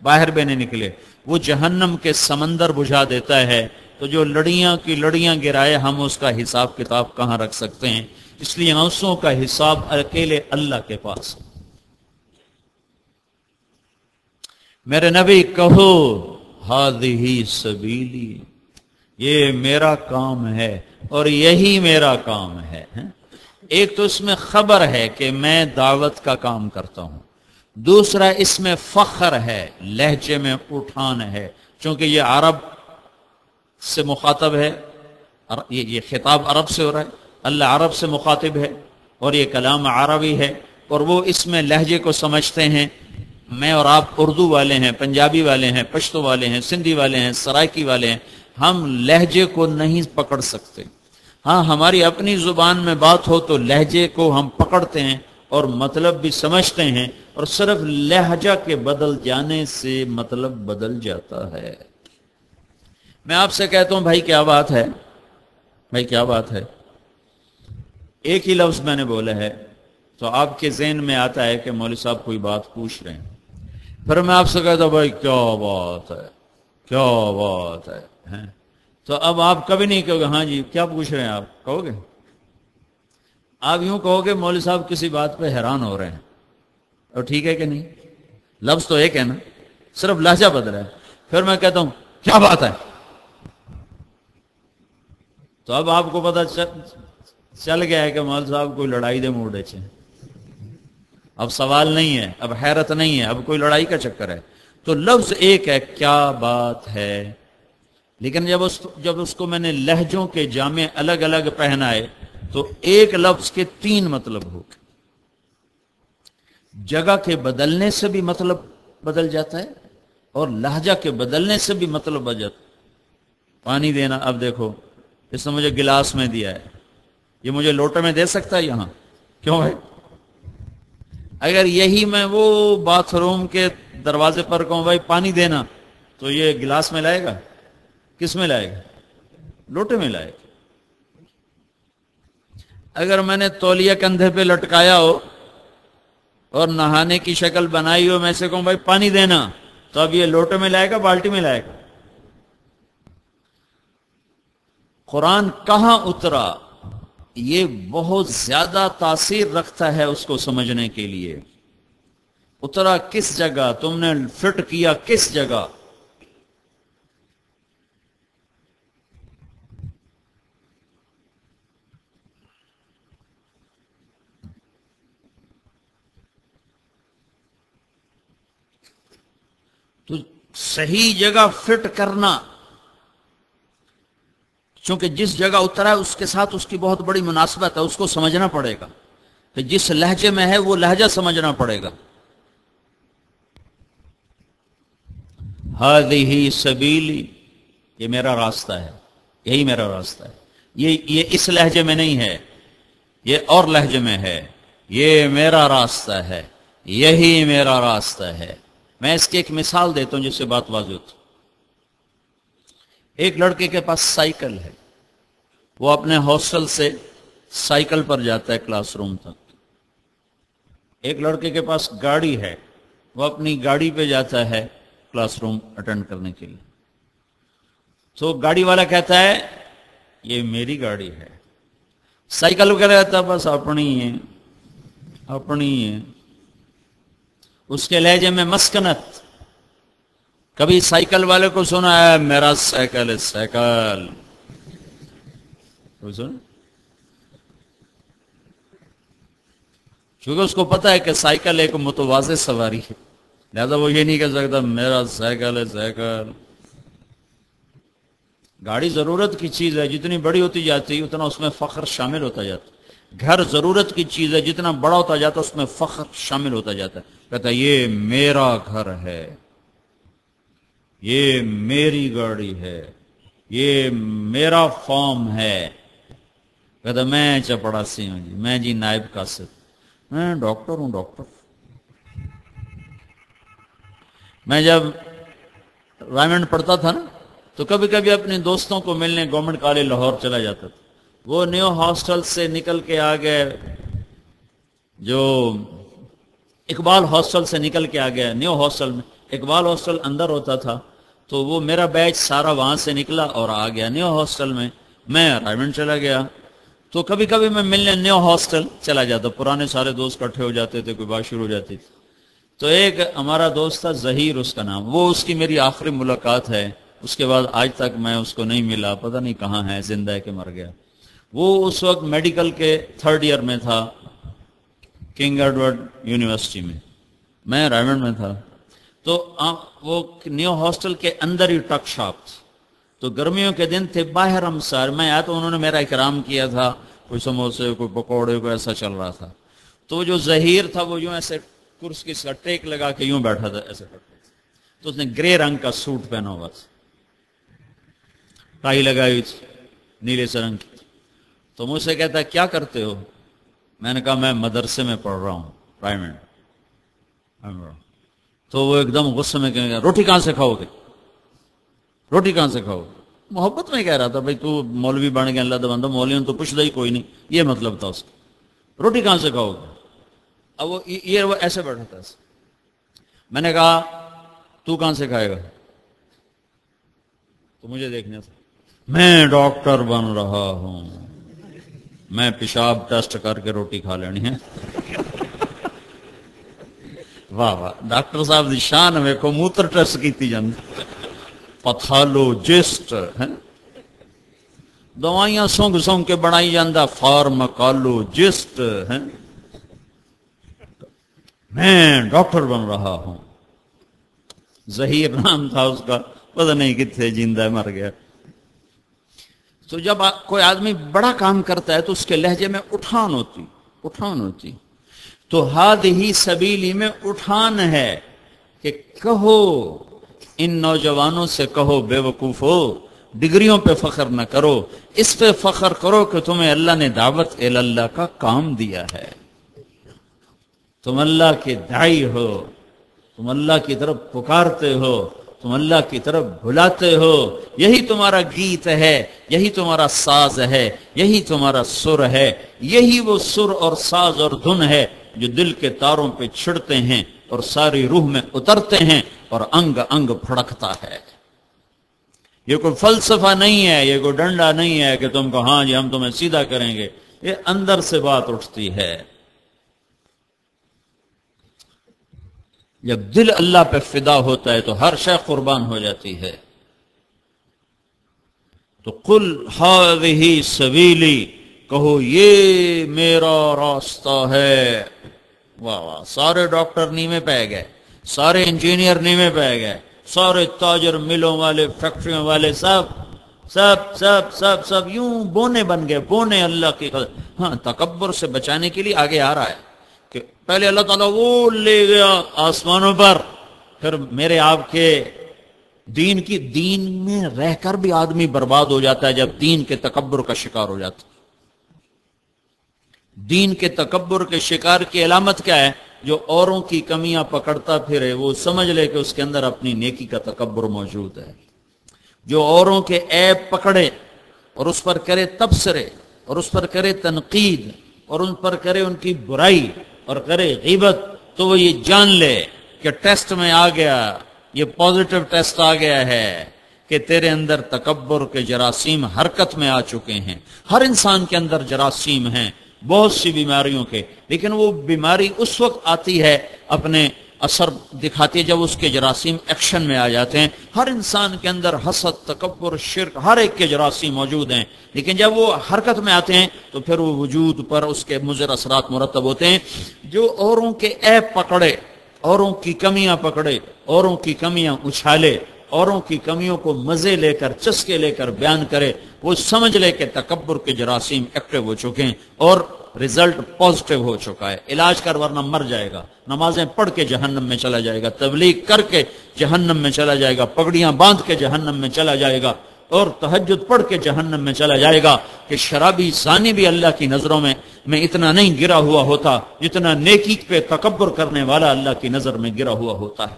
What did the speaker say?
باہر بھی نہیں نکلے، وہ جہنم کے سمندر بجھا دیتا ہے۔ تو جو لڑیاں کی لڑیاں گرائے، ہم اس کا حساب کتاب کہاں رکھ سکتے ہیں؟ اس لیے آنسوں کا حساب اکیلے اللہ کے پاس۔ میرے نبی کہو ہذہ سبیلی، یہ میرا کام ہے اور یہی میرا کام ہے۔ ایک تو اس میں خبر ہے کہ میں دعوت کا کام کرتا ہوں، دوسرا اس میں فخر ہے، لہجے میں اٹھان ہے، چونکہ یہ عرب سے مخاطب ہے، یہ خطاب عرب سے ہو رہا ہے، اللہ عرب سے مخاطب ہے اور یہ کلام عربی ہے، اور وہ اس میں لہجے کو سمجھتے ہیں۔ میں اور آپ اردو والے ہیں، پنجابی والے ہیں، پشتو والے ہیں، سندھی والے ہیں، سرائکی والے ہیں، ہم لہجے کو نہیں پکڑ سکتے۔ ہاں ہماری اپنی زبان میں بات ہو تو لہجے کو ہم پکڑتے ہیں اور مطلب بھی سمجھتے ہیں، اور صرف لہجہ کے بدل جانے سے مطلب بدل جاتا ہے۔ میں آپ سے کہتا ہوں بھائی کیا بات ہے، بھائی کیا بات ہے، ایک ہی لفظ میں نے بولا ہے تو آپ کے ذہن میں آتا ہے کہ مولوی صاحب کوئی بات پوچھ رہے ہیں، پھر میں آپ سے کہتا ہوں بھائی کیا بات ہے، کیا بات ہے، تو اب آپ کبھی نہیں کہو گے ہاں جی کیا پوچھ رہے ہیں، آپ کہو گے؟ آپ یوں کہو گے مولوی صاحب کسی بات پہ حیران ہو رہے ہیں، اور ٹھیک ہے کہ نہیں؟ لفظ تو ایک ہے نا، صرف لہجہ بدلا ہے۔ پھر میں کہتا ہوں کیا بات ہے، تو اب آپ کو پتہ چل گیا ہے کہ مولوی صاحب کوئی لڑائی دے موڈ ہے، اب سوال نہیں ہے، اب حیرت نہیں ہے، اب کوئی لڑائی کا چکر ہے۔ تو لفظ ایک ہے کیا بات ہے، لیکن جب اس کو میں نے لہجوں کے جامے الگ الگ پہنائے تو ایک لفظ کے تین مطلب ہو گئے۔ جگہ کے بدلنے سے بھی مطلب بدل جاتا ہے اور لہجہ کے بدلنے سے بھی مطلب بدل جاتا ہے۔ پانی دینا، اب دیکھو اس نے مجھے گلاس میں دیا ہے، یہ مجھے لوٹے میں دے سکتا ہے یہاں؟ کیوں ہے؟ اگر یہی میں وہ باتھ روم کے دروازے پر کہوں بھائی پانی دینا، تو یہ گلاس میں لائے گا؟ کس میں لائے گا؟ لوٹے میں لائے گا۔ اگر میں نے تولیہ کندھے پہ لٹکایا ہو اور نہانے کی شکل بنائی ہو، میں سے کہوں بھائی پانی دینا، تو اب یہ لوٹے میں لائے گا بالٹی میں لائے گا؟ قرآن کہاں اترا یہ بہت زیادہ تاثیر رکھتا ہے اس کو سمجھنے کے لیے۔ اترا کس جگہ، تم نے فٹ کیا کس جگہ؟ تو صحیح جگہ فٹ کرنا، چونکہ جس جگہ اترا ہے اس کے ساتھ اس کی بہت بڑی مناسبت ہے، اس کو سمجھنا پڑے گا، کہ جس لہجے میں ہے وہ لہجہ سمجھنا پڑے گا۔ ہذہ سبیلی، یہ میرا راستہ ہے، یہی میرا راستہ ہے، یہ اس لہجے میں نہیں ہے، یہ اور لہجے میں ہے، یہ میرا راستہ ہے، یہی میرا راستہ ہے۔ میں اس کی ایک مثال دیتا ہوں جس سے بات واضح ہوتی۔ ایک لڑکے کے پاس سائیکل ہے، وہ اپنے ہاسٹل سے سائیکل پر جاتا ہے کلاس روم تک۔ ایک لڑکے کے پاس گاڑی ہے، وہ اپنی گاڑی پہ جاتا ہے کلاس روم اٹینڈ کرنے کے لیے۔ تو گاڑی والا کہتا ہے یہ میری گاڑی ہے، سائیکل کہہ رہا تھا بس اپنی ہے، اپنی ہے۔ اس کے لہجے میں مسکنت۔ کبھی سائیکل والے کو سنا ہے میرا سائیکل ہے، سائیکل سنا؟ کیونکہ اس کو پتا ہے کہ سائیکل ایک متوازی سواری ہے، لہذا وہ یہ نہیں کہہ سکتا میرا سائیکل ہے، سائیکل۔ گاڑی ضرورت کی چیز ہے، جتنی بڑی ہوتی جاتی اتنا اس میں فخر شامل ہوتا جاتا ہے۔ گھر ضرورت کی چیز ہے، جتنا بڑا ہوتا جاتا اس میں فخر شامل ہوتا جاتا ہے۔ کہتا ہے یہ میرا گھر ہے، یہ میری گاڑی ہے، یہ میرا فارم ہے۔ کہتا میں چپڑاسی ہوں جی، میں جی نائب قاصد، میں ڈاکٹر ہوں، ڈاکٹر۔ میں جب رائمنڈ پڑھتا تھا نا تو کبھی کبھی اپنے دوستوں کو ملنے گورنمنٹ کالج لاہور چلا جاتا تھا۔ وہ نیو ہاسٹل سے نکل کے آ گئے، جو اقبال ہاسٹل سے نکل کے آ گیا نیو ہاسٹل میں، اقبال ہاسٹل اندر ہوتا تھا، تو وہ میرا بیچ سارا وہاں سے نکلا اور آ گیا نیو ہاسٹل میں، میں رائمنڈ چلا گیا۔ تو کبھی کبھی میں ملنے نیو ہاسٹل چلا جاتا، پرانے سارے دوست اکٹھے ہو جاتے تھے، کوئی بات شروع ہو جاتی تھی۔ تو ایک ہمارا دوست تھا ظہیر اس کا نام، وہ اس کی میری آخری ملاقات ہے، اس کے بعد آج تک میں اس کو نہیں ملا، پتہ نہیں کہاں ہے، زندہ ہے کہ مر گیا۔ وہ اس وقت میڈیکل کے 3rd ایئر میں تھا کنگ ایڈورڈ یونیورسٹی میں رائمنڈ میں تھا۔ تو وہ نیو ہاسٹل کے اندر ہی ٹک شاپ تھی، تو گرمیوں کے دن تھے، باہر ہم سار میں آیا تو انہوں نے میرا اکرام کیا تھا، کوئی سموسے کوئی پکوڑے کوئی ایسا چل رہا تھا۔ تو جو ظہیر تھا وہ یوں ایسے کرسی کا ٹیک لگا کے یوں بیٹھا تھا ایسے کرتے، تو اس نے گرے رنگ کا سوٹ پہنا ہوا تھا، ٹائی لگائی ہوئی تھی نیلے سے رنگ کی۔ تو مجھ سے کہتا ہے کیا کرتے ہو؟ میں نے کہا میں مدرسے میں پڑھ رہا ہوں پرائمری۔ تو وہ ایک دم غصے میں کہنے گا روٹی کہاں سے کھاؤ گے، روٹی کہاں سے کھاؤ گے؟ محبت میں کہہ رہا تھا بھائی تو مولوی بن گیا، اللہ بندہ مولوی نے تو پوچھ ہی کوئی نہیں، یہ مطلب تھا اس کا، روٹی کہاں سے کھاؤ گے؟ اب وہ ایسے بیٹھا تھا۔ میں نے کہا تو کہاں سے کھائے گا؟ تو مجھے دیکھنے سے میں ڈاکٹر بن رہا ہوں، میں پیشاب ٹیسٹ کر کے روٹی کھا لینی ہے۔ واہ واہ، ڈاکٹر صاحب دی شان ویکھو، موتر ٹیسٹ کیتی جاندی، پیتھالوجسٹ ہے، دوائیاں سونگ سونگ کے بنائی جاندہ فارماکالوجسٹ ہے، میں ڈاکٹر بن رہا ہوں۔ ظہیر نام تھا اس کا، پتہ نہیں کتنے جیندہ مر گیا۔ تو جب کوئی آدمی بڑا کام کرتا ہے تو اس کے لہجے میں اٹھان ہوتی، تو ہادہی سبیلی میں اٹھان ہے کہ کہو ان نوجوانوں سے، کہو بے وقوفو، ڈگریوں پہ فخر نہ کرو، اس پہ فخر کرو کہ تمہیں اللہ نے دعوت اللہ کا کام دیا ہے، تم اللہ کے داعی ہو، تم اللہ کی طرف پکارتے ہو، تم اللہ کی طرف بلاتے ہو، یہی تمہارا گیت ہے، یہی تمہارا ساز ہے، یہی تمہارا سر ہے، یہی وہ سر اور ساز اور دھن ہے جو دل کے تاروں پہ چھڑتے ہیں اور ساری روح میں اترتے ہیں اور انگ انگ پھڑکتا ہے۔ یہ کوئی فلسفہ نہیں ہے، یہ کوئی ڈنڈا نہیں ہے کہ تم کو ہاں جی ہم تمہیں سیدھا کریں گے، یہ اندر سے بات اٹھتی ہے۔ جب دل اللہ پہ فدا ہوتا ہے تو ہر شے قربان ہو جاتی ہے۔ تو قل ہذہ سبیلی، کہو یہ میرا راستہ ہے۔ واہ واہ، سارے ڈاکٹر نیمے پہ گئے، سارے انجینئر نیمے پہ گئے، سارے تاجر ملوں والے فیکٹریوں والے سب سب سب سب سب یوں بونے بن گئے، بونے اللہ کی قدر۔ ہاں، تکبر سے بچانے کے لیے آگے آ رہا ہے کہ پہلے اللہ تعالیٰ وہ لے گیا آسمانوں پر، پھر میرے آپ کے دین میں رہ کر بھی آدمی برباد ہو جاتا ہے جب دین کے تکبر کا شکار ہو جاتا ہے۔ دین کے تکبر کے شکار کی علامت کیا ہے؟ جو اوروں کی کمیاں پکڑتا پھرے وہ سمجھ لے کہ اس کے اندر اپنی نیکی کا تکبر موجود ہے۔ جو اوروں کے عیب پکڑے اور اس پر کرے تبصرے اور اس پر کرے تنقید اور ان پر کرے ان کی برائی اور کرے غیبت، تو وہ یہ جان لے کہ ٹیسٹ میں آ گیا، یہ پازیٹو ٹیسٹ آ گیا ہے کہ تیرے اندر تکبر کے جراثیم حرکت میں آ چکے ہیں۔ ہر انسان کے اندر جراثیم ہیں بہت سی بیماریوں کے، لیکن وہ بیماری اس وقت آتی ہے، اپنے اثر دکھاتی ہے جب اس کے جراثیم ایکشن میں آ جاتے ہیں۔ ہر انسان کے اندر حسد، تکبر، شرک، ہر ایک کے جراثیم موجود ہیں، لیکن جب وہ حرکت میں آتے ہیں تو پھر وہ وجود پر اس کے مضر اثرات مرتب ہوتے ہیں۔ جو اوروں کے عیب پکڑے، اوروں کی کمیاں پکڑے، اوروں کی کمیاں اچھالے، اوروں کی کمیوں کو مزے لے کر، چسکے لے کر بیان کرے، وہ سمجھ لے کہ تکبر کے جراثیم ایکٹیو ہو چکے ہیں اور رزلٹ پازیٹیو ہو چکا ہے۔ علاج کر ورنہ مر جائے گا، نمازیں پڑھ کے جہنم میں چلا جائے گا، تبلیغ کر کے جہنم میں چلا جائے گا، پگڑیاں باندھ کے جہنم میں چلا جائے گا، اور تہجد پڑھ کے جہنم میں چلا جائے گا۔ کہ شرابی زانی بھی اللہ کی نظروں میں اتنا نہیں گرا ہوا ہوتا جتنا نیکی پہ تکبر کرنے والا اللہ کی نظر میں گرا ہوا ہوتا ہے۔